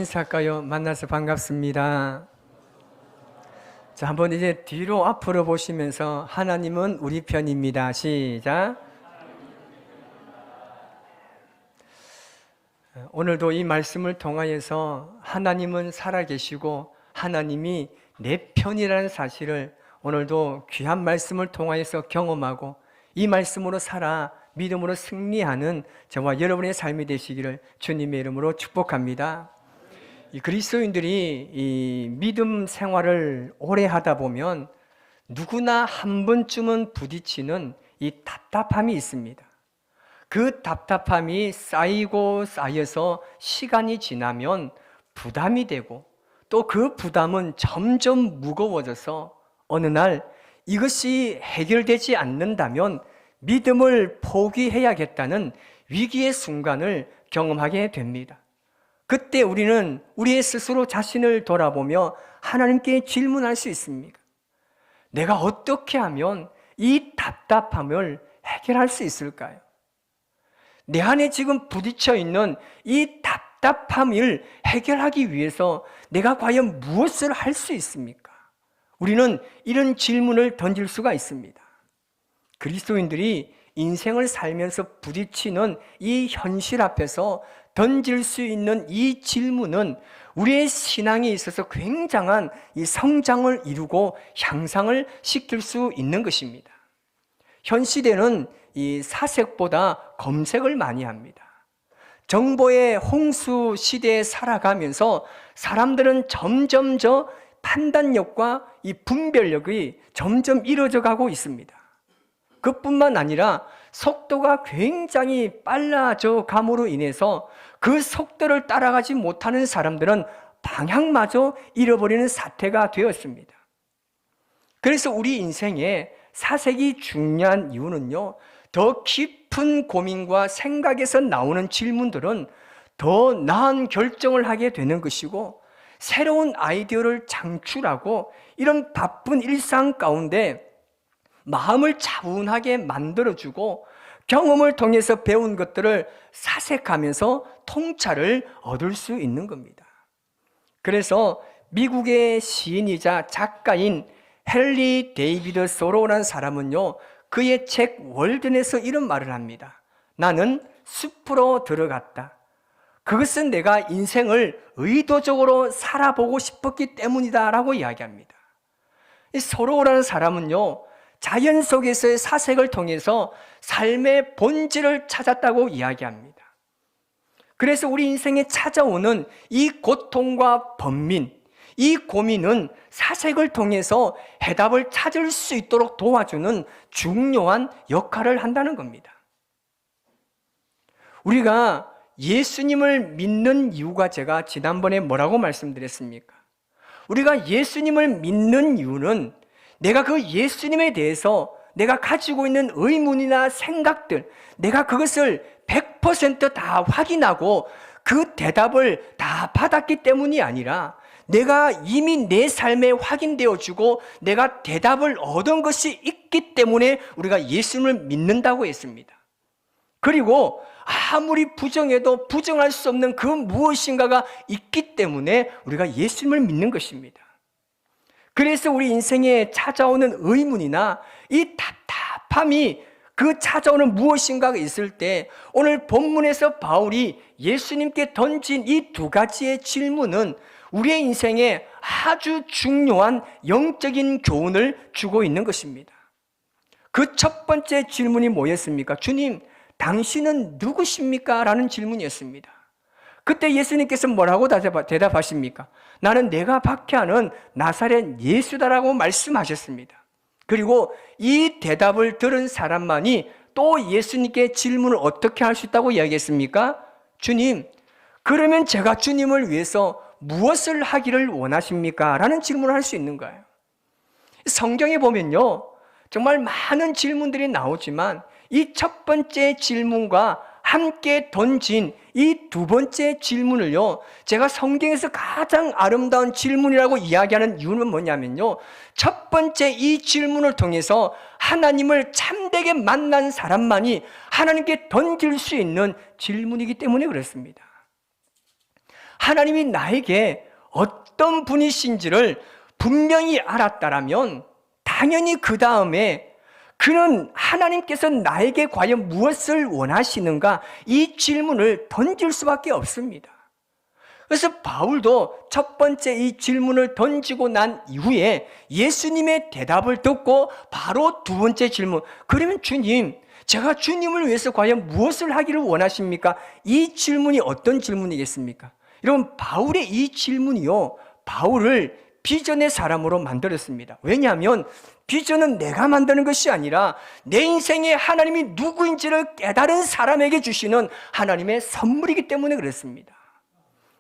인사할까요? 만나서 반갑습니다. 자, 한번 이제 뒤로 앞으로 보시면서 하나님은 우리 편입니다. 시작. 오늘도 이 말씀을 통하여서 하나님은 살아계시고 하나님이 내 편이라는 사실을 오늘도 귀한 말씀을 통하여서 경험하고 이 말씀으로 살아 믿음으로 승리하는 저와 여러분의 삶이 되시기를 주님의 이름으로 축복합니다. 이 그리스도인들이 이 믿음 생활을 오래 하다 보면 누구나 한 번쯤은 부딪히는 이 답답함이 있습니다. 그 답답함이 쌓이고 쌓여서 시간이 지나면 부담이 되고 또 그 부담은 점점 무거워져서 어느 날 이것이 해결되지 않는다면 믿음을 포기해야겠다는 위기의 순간을 경험하게 됩니다. 그때 우리는 우리의 스스로 자신을 돌아보며 하나님께 질문할 수 있습니다. 내가 어떻게 하면 이 답답함을 해결할 수 있을까요? 내 안에 지금 부딪혀 있는 이 답답함을 해결하기 위해서 내가 과연 무엇을 할 수 있습니까? 우리는 이런 질문을 던질 수가 있습니다. 그리스도인들이 인생을 살면서 부딪히는 이 현실 앞에서 던질 수 있는 이 질문은 우리의 신앙에 있어서 굉장한 이 성장을 이루고 향상을 시킬 수 있는 것입니다. 현 시대는 이 사색보다 검색을 많이 합니다. 정보의 홍수 시대에 살아가면서 사람들은 점점 판단력과 이 분별력이 점점 이루어져 가고 있습니다. 그뿐만 아니라 속도가 굉장히 빨라져 감으로 인해서 그 속도를 따라가지 못하는 사람들은 방향마저 잃어버리는 사태가 되었습니다. 그래서 우리 인생에 사색이 중요한 이유는요, 더 깊은 고민과 생각에서 나오는 질문들은 더 나은 결정을 하게 되는 것이고 새로운 아이디어를 창출하고 이런 바쁜 일상 가운데 마음을 차분하게 만들어주고 경험을 통해서 배운 것들을 사색하면서 통찰을 얻을 수 있는 겁니다. 그래서 미국의 시인이자 작가인 헨리 데이비드 소로라는 사람은요, 그의 책 월든에서 이런 말을 합니다. 나는 숲으로 들어갔다. 그것은 내가 인생을 의도적으로 살아보고 싶었기 때문이다 라고 이야기합니다. 이 소로라는 사람은요, 자연 속에서의 사색을 통해서 삶의 본질을 찾았다고 이야기합니다. 그래서 우리 인생에 찾아오는 이 고통과 번민, 이 고민은 사색을 통해서 해답을 찾을 수 있도록 도와주는 중요한 역할을 한다는 겁니다. 우리가 예수님을 믿는 이유가 제가 지난번에 뭐라고 말씀드렸습니까? 우리가 예수님을 믿는 이유는 내가 그 예수님에 대해서 내가 가지고 있는 의문이나 생각들, 내가 그것을 100% 다 확인하고 그 대답을 다 받았기 때문이 아니라 내가 이미 내 삶에 확인되어지고 내가 대답을 얻은 것이 있기 때문에 우리가 예수님을 믿는다고 했습니다. 그리고 아무리 부정해도 부정할 수 없는 그 무엇인가가 있기 때문에 우리가 예수님을 믿는 것입니다. 그래서 우리 인생에 찾아오는 의문이나 이 답답함이 그 찾아오는 무엇인가가 있을 때 오늘 본문에서 바울이 예수님께 던진 이 두 가지의 질문은 우리의 인생에 아주 중요한 영적인 교훈을 주고 있는 것입니다. 그 첫 번째 질문이 뭐였습니까? 주님, 당신은 누구십니까? 라는 질문이었습니다. 그때 예수님께서 뭐라고 대답하십니까? 나는 내가 박해하는 나사렛 예수다라고 말씀하셨습니다. 그리고 이 대답을 들은 사람만이 또 예수님께 질문을 어떻게 할 수 있다고 이야기했습니까? 주님, 그러면 제가 주님을 위해서 무엇을 하기를 원하십니까? 라는 질문을 할 수 있는 거예요. 성경에 보면요, 정말 많은 질문들이 나오지만 이 첫 번째 질문과 함께 던진 이 두 번째 질문을요, 제가 성경에서 가장 아름다운 질문이라고 이야기하는 이유는 뭐냐면요, 첫 번째 이 질문을 통해서 하나님을 참되게 만난 사람만이 하나님께 던질 수 있는 질문이기 때문에 그렇습니다. 하나님이 나에게 어떤 분이신지를 분명히 알았다라면 당연히 그 다음에 그는 하나님께서 나에게 과연 무엇을 원하시는가 이 질문을 던질 수밖에 없습니다. 그래서 바울도 첫 번째 이 질문을 던지고 난 이후에 예수님의 대답을 듣고 바로 두 번째 질문, 그러면 주님, 제가 주님을 위해서 과연 무엇을 하기를 원하십니까? 이 질문이 어떤 질문이겠습니까? 여러분, 바울의 이 질문이요, 바울을 비전의 사람으로 만들었습니다. 왜냐하면 비전은 내가 만드는 것이 아니라 내 인생에 하나님이 누구인지를 깨달은 사람에게 주시는 하나님의 선물이기 때문에 그렇습니다.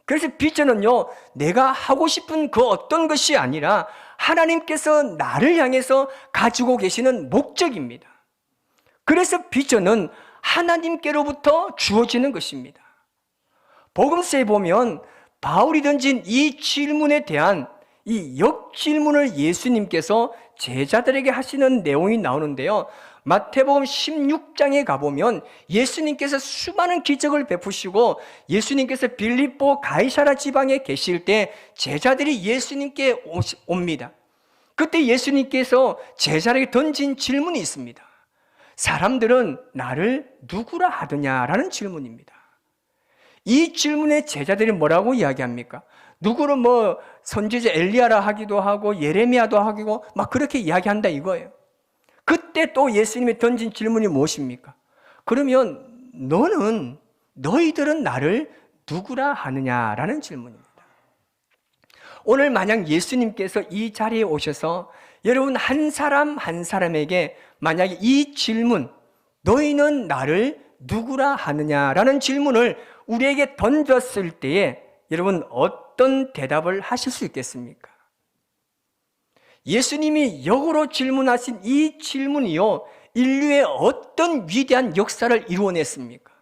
그래서 비전은요, 내가 하고 싶은 그 어떤 것이 아니라 하나님께서 나를 향해서 가지고 계시는 목적입니다. 그래서 비전은 하나님께로부터 주어지는 것입니다. 복음서에 보면 바울이 던진 이 질문에 대한 이 역질문을 예수님께서 제자들에게 하시는 내용이 나오는데요, 마태복음 16장에 가보면 예수님께서 수많은 기적을 베푸시고 예수님께서 빌립보 가이사라 지방에 계실 때 제자들이 예수님께 옵니다. 그때 예수님께서 제자들에게 던진 질문이 있습니다. 사람들은 나를 누구라 하느냐라는 질문입니다. 이 질문에 제자들이 뭐라고 이야기합니까? 누구를 선지자 엘리야라 하기도 하고 예레미야도 하고 막 그렇게 이야기한다 이거예요. 그때 또 예수님이 던진 질문이 무엇입니까? 그러면 너희들은 나를 누구라 하느냐라는 질문입니다. 오늘 만약 예수님께서 이 자리에 오셔서 여러분 한 사람 한 사람에게 만약에 이 질문, 너희는 나를 누구라 하느냐라는 질문을 우리에게 던졌을 때에 여러분 어떤 대답을 하실 수 있겠습니까? 예수님이 역으로 질문하신 이 질문이요, 인류의 어떤 위대한 역사를 이루어냈습니까?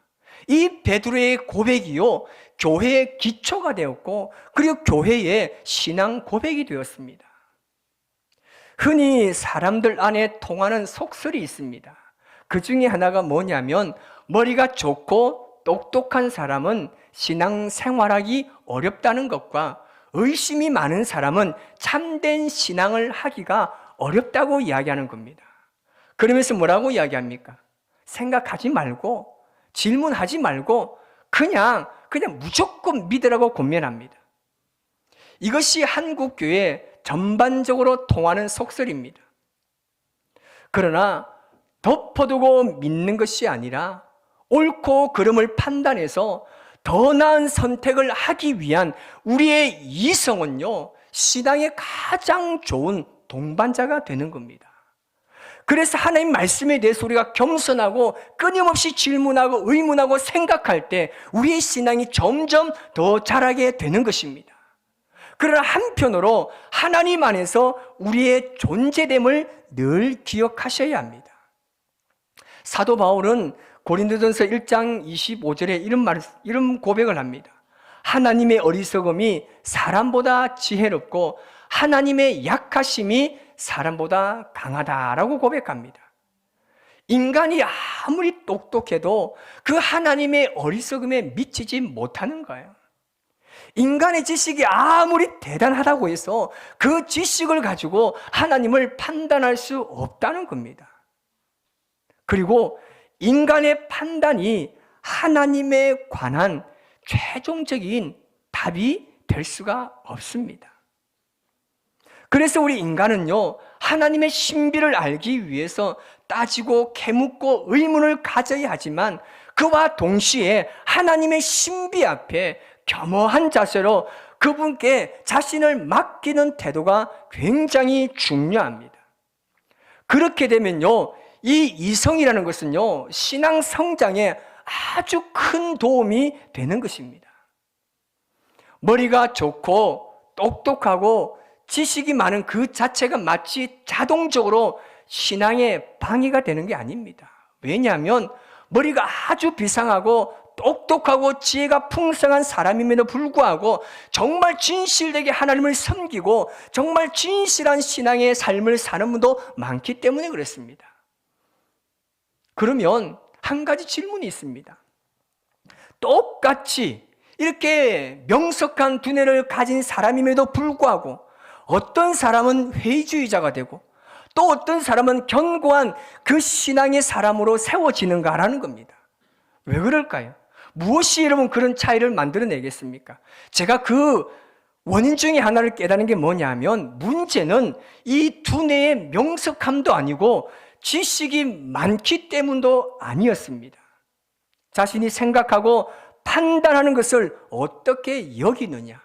이 베드로의 고백이요, 교회의 기초가 되었고 그리고 교회의 신앙 고백이 되었습니다. 흔히 사람들 안에 통하는 속설이 있습니다. 그 중에 하나가 뭐냐면 머리가 좋고 똑똑한 사람은 신앙 생활하기 어렵다는 것과 의심이 많은 사람은 참된 신앙을 하기가 어렵다고 이야기하는 겁니다. 그러면서 뭐라고 이야기합니까? 생각하지 말고 질문하지 말고 그냥 무조건 믿으라고 권면합니다. 이것이 한국 교회 전반적으로 통하는 속설입니다. 그러나 덮어두고 믿는 것이 아니라 옳고 그름을 판단해서 더 나은 선택을 하기 위한 우리의 이성은요, 신앙의 가장 좋은 동반자가 되는 겁니다. 그래서 하나님 말씀에 대해서 우리가 겸손하고 끊임없이 질문하고 의문하고 생각할 때 우리의 신앙이 점점 더 자라게 되는 것입니다. 그러나 한편으로 하나님 안에서 우리의 존재됨을 늘 기억하셔야 합니다. 사도 바울은 고린도전서 1장 25절에 이런 고백을 합니다. 하나님의 어리석음이 사람보다 지혜롭고 하나님의 약하심이 사람보다 강하다라고 고백합니다. 인간이 아무리 똑똑해도 그 하나님의 어리석음에 미치지 못하는 거예요. 인간의 지식이 아무리 대단하다고 해서 그 지식을 가지고 하나님을 판단할 수 없다는 겁니다. 그리고 인간의 판단이 하나님에 관한 최종적인 답이 될 수가 없습니다. 그래서 우리 인간은요, 하나님의 신비를 알기 위해서 따지고 캐묻고 의문을 가져야 하지만 그와 동시에 하나님의 신비 앞에 겸허한 자세로 그분께 자신을 맡기는 태도가 굉장히 중요합니다. 그렇게 되면요, 이 이성이라는 것은요, 신앙 성장에 아주 큰 도움이 되는 것입니다. 머리가 좋고 똑똑하고 지식이 많은 그 자체가 마치 자동적으로 신앙에 방해가 되는 게 아닙니다. 왜냐하면 머리가 아주 비상하고 똑똑하고 지혜가 풍성한 사람임에도 불구하고 정말 진실되게 하나님을 섬기고 정말 진실한 신앙의 삶을 사는 분도 많기 때문에 그렇습니다. 그러면 한 가지 질문이 있습니다. 똑같이 이렇게 명석한 두뇌를 가진 사람임에도 불구하고 어떤 사람은 회의주의자가 되고 또 어떤 사람은 견고한 그 신앙의 사람으로 세워지는가라는 겁니다. 왜 그럴까요? 무엇이 여러분 그런 차이를 만들어내겠습니까? 제가 그 원인 중에 하나를 깨닫는 게 뭐냐면, 문제는 이 두뇌의 명석함도 아니고 지식이 많기 때문도 아니었습니다. 자신이 생각하고 판단하는 것을 어떻게 여기느냐,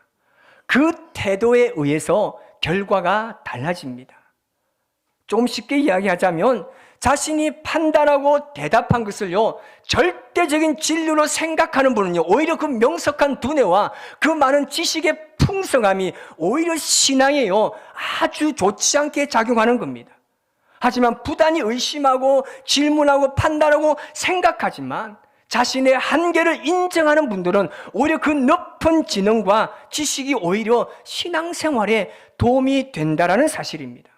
그 태도에 의해서 결과가 달라집니다. 조금 쉽게 이야기하자면 자신이 판단하고 대답한 것을요, 절대적인 진리로 생각하는 분은요, 오히려 그 명석한 두뇌와 그 많은 지식의 풍성함이 오히려 신앙에요, 아주 좋지 않게 작용하는 겁니다. 하지만 부단히 의심하고 질문하고 판단하고 생각하지만 자신의 한계를 인정하는 분들은 오히려 그 높은 지능과 지식이 오히려 신앙생활에 도움이 된다는 사실입니다.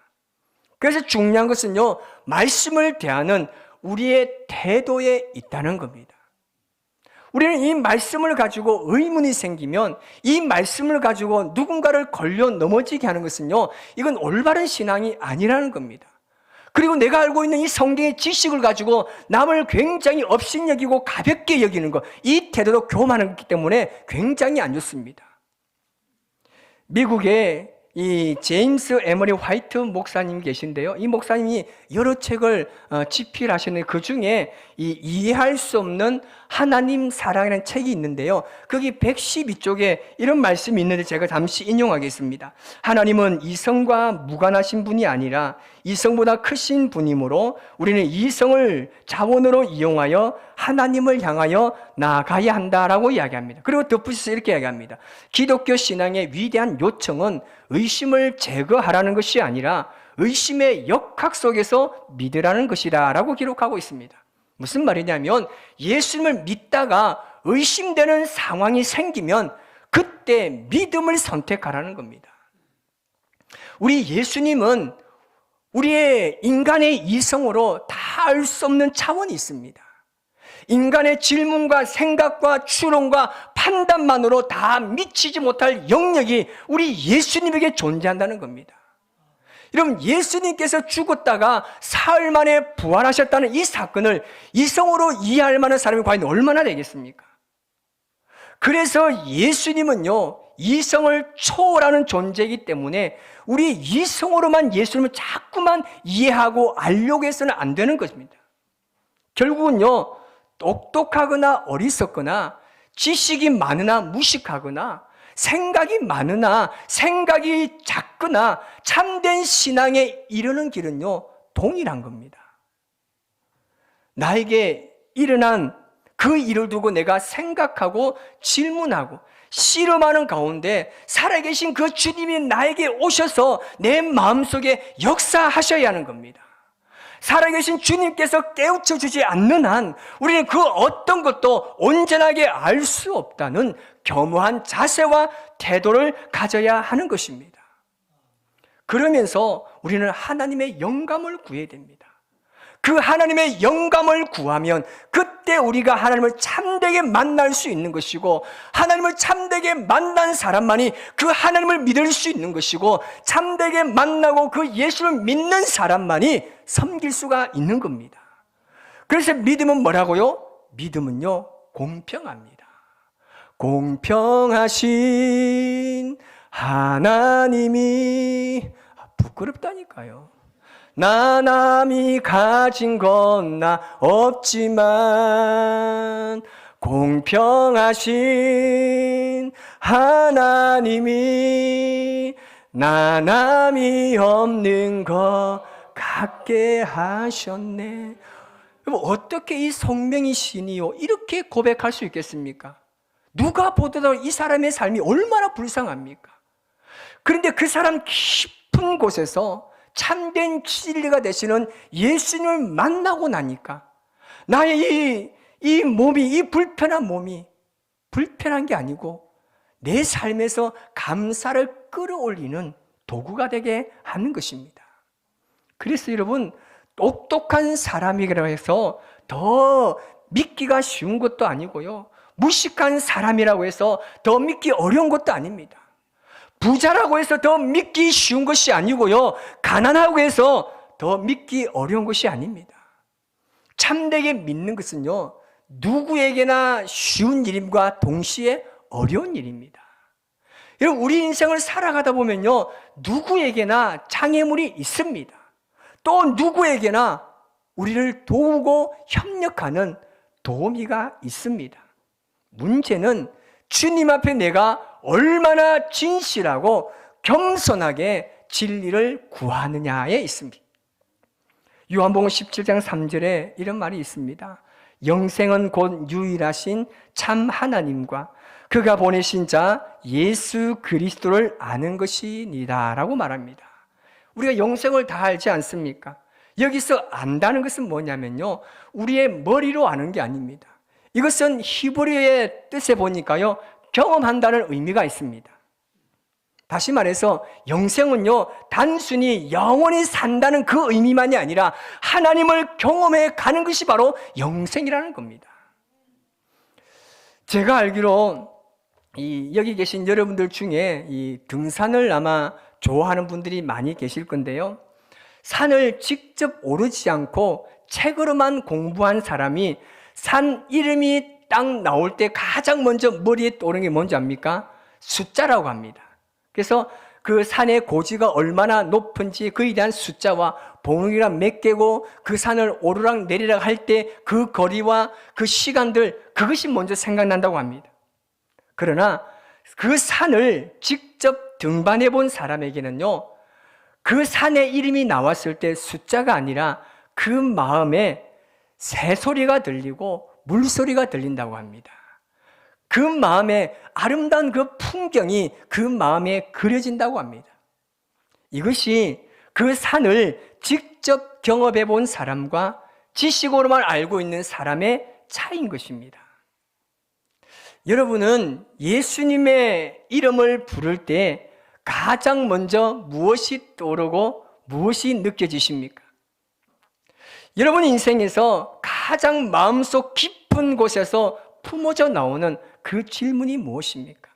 그래서 중요한 것은요, 말씀을 대하는 우리의 태도에 있다는 겁니다. 우리는 이 말씀을 가지고 의문이 생기면 이 말씀을 가지고 누군가를 걸려 넘어지게 하는 것은요, 이건 올바른 신앙이 아니라는 겁니다. 그리고 내가 알고 있는 이 성경의 지식을 가지고 남을 굉장히 업신여기고 가볍게 여기는 것, 이 태도도 교만하기 때문에 굉장히 안 좋습니다. 미국의 이 제임스 에머리 화이트 목사님 계신데요, 이 목사님이 여러 책을 집필하시는데 그 중에 이 이해할 수 없는 하나님 사랑이라는 책이 있는데요, 거기 112쪽에 이런 말씀이 있는데 제가 잠시 인용하겠습니다. 하나님은 이성과 무관하신 분이 아니라 이성보다 크신 분이므로 우리는 이성을 자원으로 이용하여 하나님을 향하여 나아가야 한다라고 이야기합니다. 그리고 덧붙여서 이렇게 이야기합니다. 기독교 신앙의 위대한 요청은 의심을 제거하라는 것이 아니라 의심의 역학 속에서 믿으라는 것이다 라고 기록하고 있습니다. 무슨 말이냐면, 예수님을 믿다가 의심되는 상황이 생기면 그때 믿음을 선택하라는 겁니다. 우리 예수님은 우리의 인간의 이성으로 다 알 수 없는 차원이 있습니다. 인간의 질문과 생각과 추론과 판단만으로 다 미치지 못할 영역이 우리 예수님에게 존재한다는 겁니다. 여러분, 예수님께서 죽었다가 사흘 만에 부활하셨다는 이 사건을 이성으로 이해할 만한 사람이 과연 얼마나 되겠습니까? 그래서 예수님은요, 이성을 초월하는 존재이기 때문에 우리 이성으로만 예수님을 자꾸만 이해하고 알려고 해서는 안 되는 것입니다. 결국은요, 똑똑하거나 어리석거나 지식이 많으나 무식하거나 생각이 많으나 생각이 작거나 참된 신앙에 이르는 길은요, 동일한 겁니다. 나에게 일어난 그 일을 두고 내가 생각하고 질문하고 씨름하는 가운데 살아계신 그 주님이 나에게 오셔서 내 마음속에 역사하셔야 하는 겁니다. 살아계신 주님께서 깨우쳐 주지 않는 한 우리는 그 어떤 것도 온전하게 알 수 없다는 겸허한 자세와 태도를 가져야 하는 것입니다. 그러면서 우리는 하나님의 영감을 구해야 됩니다. 그 하나님의 영감을 구하면 그때 우리가 하나님을 참되게 만날 수 있는 것이고, 하나님을 참되게 만난 사람만이 그 하나님을 믿을 수 있는 것이고, 참되게 만나고 그 예수를 믿는 사람만이 섬길 수가 있는 겁니다. 그래서 믿음은 뭐라고요? 믿음은요, 공평합니다. 공평하신 하나님이, 부끄럽다니까요. 나 남이 가진 건 나 없지만 공평하신 하나님이 나 남이 없는 것 같게 하셨네. 어떻게 이 성명이 신이요 이렇게 고백할 수 있겠습니까? 누가 보더라도 이 사람의 삶이 얼마나 불쌍합니까? 그런데 그 사람 깊은 곳에서 참된 진리가 되시는 예수님을 만나고 나니까 나의 이 몸이, 이 불편한 몸이 불편한 게 아니고 내 삶에서 감사를 끌어올리는 도구가 되게 하는 것입니다. 그래서 여러분, 똑똑한 사람이라고 해서 더 믿기가 쉬운 것도 아니고요, 무식한 사람이라고 해서 더 믿기 어려운 것도 아닙니다. 부자라고 해서 더 믿기 쉬운 것이 아니고요, 가난하고 해서 더 믿기 어려운 것이 아닙니다. 참되게 믿는 것은요, 누구에게나 쉬운 일임과 동시에 어려운 일입니다. 여러분, 우리 인생을 살아가다 보면요, 누구에게나 장애물이 있습니다. 또 누구에게나 우리를 도우고 협력하는 도우미가 있습니다. 문제는 주님 앞에 내가 얼마나 진실하고 겸손하게 진리를 구하느냐에 있습니다. 요한복음 17장 3절에 이런 말이 있습니다. 영생은 곧 유일하신 참 하나님과 그가 보내신 자 예수 그리스도를 아는 것이니라 라고 말합니다. 우리가 영생을 다 알지 않습니까? 여기서 안다는 것은 뭐냐면요, 우리의 머리로 아는 게 아닙니다. 이것은 히브리어의 뜻에 보니까요, 경험한다는 의미가 있습니다. 다시 말해서 영생은요, 단순히 영원히 산다는 그 의미만이 아니라 하나님을 경험해 가는 것이 바로 영생이라는 겁니다. 제가 알기로 여기 계신 여러분들 중에 이 등산을 아마 좋아하는 분들이 많이 계실 건데요, 산을 직접 오르지 않고 책으로만 공부한 사람이 산 이름이 딱 나올 때 가장 먼저 머리에 떠오르는 게 뭔지 압니까? 숫자라고 합니다. 그래서 그 산의 고지가 얼마나 높은지 그에 대한 숫자와 봉우리가 몇 개고 그 산을 오르락 내리락 할 때 그 거리와 그 시간들, 그것이 먼저 생각난다고 합니다. 그러나 그 산을 직접 등반해 본 사람에게는요, 그 산의 이름이 나왔을 때 숫자가 아니라 그 마음에 새소리가 들리고 물소리가 들린다고 합니다. 그 마음에 아름다운 그 풍경이 그 마음에 그려진다고 합니다. 이것이 그 산을 직접 경험해 본 사람과 지식으로만 알고 있는 사람의 차이인 것입니다. 여러분은 예수님의 이름을 부를 때 가장 먼저 무엇이 떠오르고 무엇이 느껴지십니까? 여러분 인생에서 가장 마음속 깊은 곳에서 품어져 나오는 그 질문이 무엇입니까?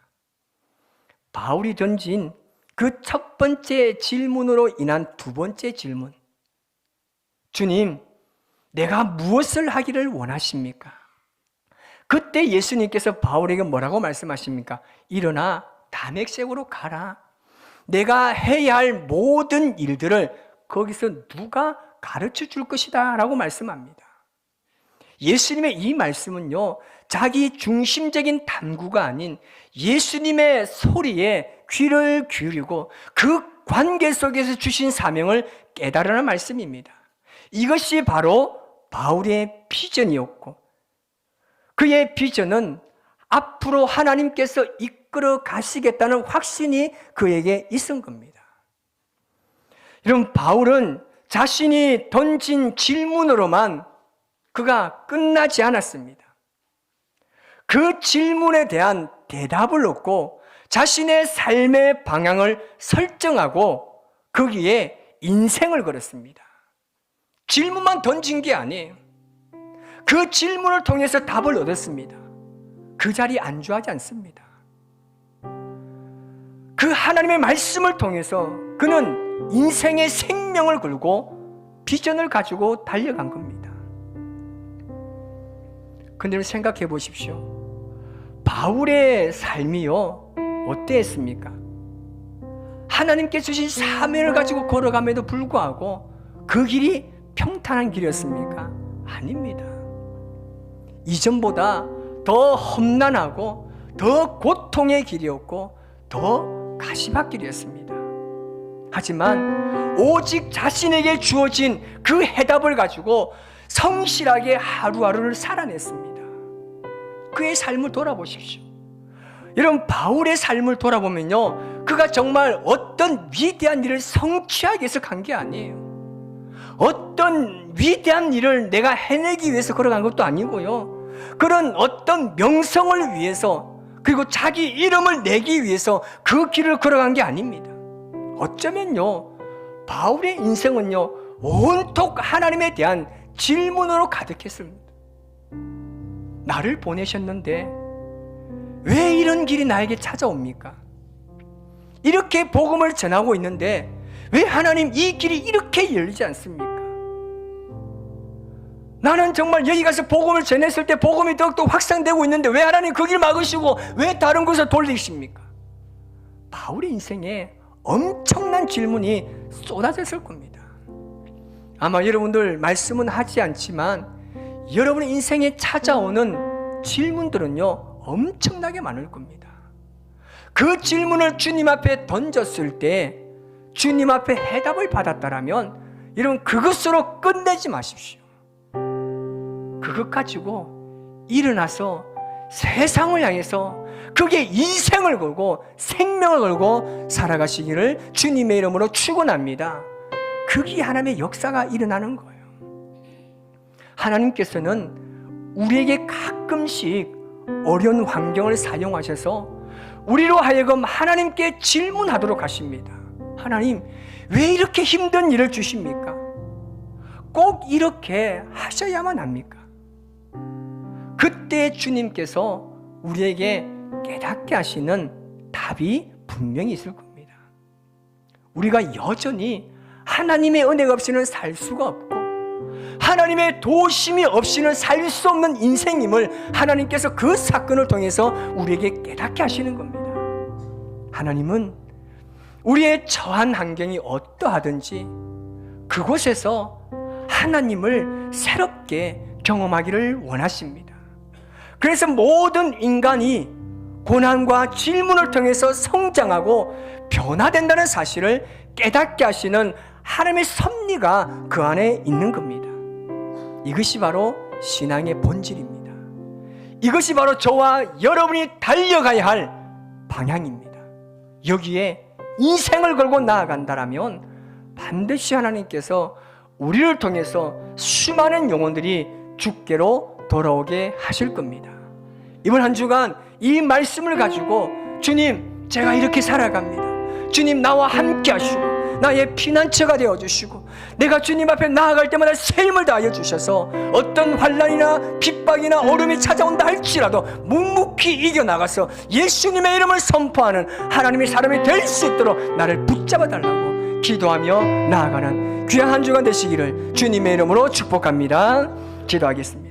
바울이 던진 그 첫 번째 질문으로 인한 두 번째 질문. 주님, 내가 무엇을 하기를 원하십니까? 그때 예수님께서 바울에게 뭐라고 말씀하십니까? 일어나 다메섹으로 가라. 내가 해야 할 모든 일들을 거기서 누가 가르쳐 줄 것이다 라고 말씀합니다. 예수님의 이 말씀은요, 자기 중심적인 탐구가 아닌 예수님의 소리에 귀를 기울이고 그 관계 속에서 주신 사명을 깨달으라는 말씀입니다. 이것이 바로 바울의 비전이었고, 그의 비전은 앞으로 하나님께서 이끌어 가시겠다는 확신이 그에게 있은 겁니다. 여러분, 바울은 자신이 던진 질문으로만 그가 끝나지 않았습니다. 그 질문에 대한 대답을 얻고 자신의 삶의 방향을 설정하고 거기에 인생을 걸었습니다. 질문만 던진 게 아니에요. 그 질문을 통해서 답을 얻었습니다. 그 자리에 안주하지 않습니다. 그 하나님의 말씀을 통해서 그는 인생의 생명을 걸고 비전을 가지고 달려간 겁니다. 근데 생각해 보십시오. 바울의 삶이요, 어땠습니까? 하나님께 주신 사명을 가지고 걸어감에도 불구하고 그 길이 평탄한 길이었습니까? 아닙니다. 이전보다 더 험난하고 더 고통의 길이었고 더 가시밭길이었습니다. 하지만 오직 자신에게 주어진 그 해답을 가지고 성실하게 하루하루를 살아냈습니다. 그의 삶을 돌아보십시오. 여러분, 바울의 삶을 돌아보면요, 그가 정말 어떤 위대한 일을 성취하기 위해서 간 게 아니에요. 어떤 위대한 일을 내가 해내기 위해서 걸어간 것도 아니고요, 그런 어떤 명성을 위해서 그리고 자기 이름을 내기 위해서 그 길을 걸어간 게 아닙니다. 어쩌면요, 바울의 인생은요, 온통 하나님에 대한 질문으로 가득했습니다. 나를 보내셨는데 왜 이런 길이 나에게 찾아옵니까? 이렇게 복음을 전하고 있는데 왜 하나님 이 길이 이렇게 열리지 않습니까? 나는 정말 여기 가서 복음을 전했을 때 복음이 더욱더 확산되고 있는데 왜 하나님 그 길 막으시고 왜 다른 곳을 돌리십니까? 바울의 인생에 엄청난 질문이 쏟아졌을 겁니다. 아마 여러분들 말씀은 하지 않지만 여러분의 인생에 찾아오는 질문들은요 엄청나게 많을 겁니다. 그 질문을 주님 앞에 던졌을 때 주님 앞에 해답을 받았다라면 여러분 그것으로 끝내지 마십시오. 그것 가지고 일어나서 세상을 향해서 그게 인생을 걸고 생명을 걸고 살아가시기를 주님의 이름으로 축원합니다. 그게 하나님의 역사가 일어나는 거예요. 하나님께서는 우리에게 가끔씩 어려운 환경을 사용하셔서 우리로 하여금 하나님께 질문하도록 하십니다. 하나님, 왜 이렇게 힘든 일을 주십니까? 꼭 이렇게 하셔야만 합니까? 그때 주님께서 우리에게 깨닫게 하시는 답이 분명히 있을 겁니다. 우리가 여전히 하나님의 은혜가 없이는 살 수가 없고 하나님의 도우심이 없이는 살 수 없는 인생임을 하나님께서 그 사건을 통해서 우리에게 깨닫게 하시는 겁니다. 하나님은 우리의 처한 환경이 어떠하든지 그곳에서 하나님을 새롭게 경험하기를 원하십니다. 그래서 모든 인간이 고난과 질문을 통해서 성장하고 변화된다는 사실을 깨닫게 하시는 하나님의 섭리가 그 안에 있는 겁니다. 이것이 바로 신앙의 본질입니다. 이것이 바로 저와 여러분이 달려가야 할 방향입니다. 여기에 인생을 걸고 나아간다라면 반드시 하나님께서 우리를 통해서 수많은 영혼들이 주께로 돌아오게 하실 겁니다. 이번 한 주간 이 말씀을 가지고 주님, 제가 이렇게 살아갑니다. 주님, 나와 함께 하시고 나의 피난처가 되어주시고 내가 주님 앞에 나아갈 때마다 새 힘을 다하여 주셔서 어떤 환난이나 핍박이나 어려움이 찾아온다 할지라도 묵묵히 이겨나가서 예수님의 이름을 선포하는 하나님의 사람이 될 수 있도록 나를 붙잡아 달라고 기도하며 나아가는 귀한 한 주간 되시기를 주님의 이름으로 축복합니다. 기도하겠습니다.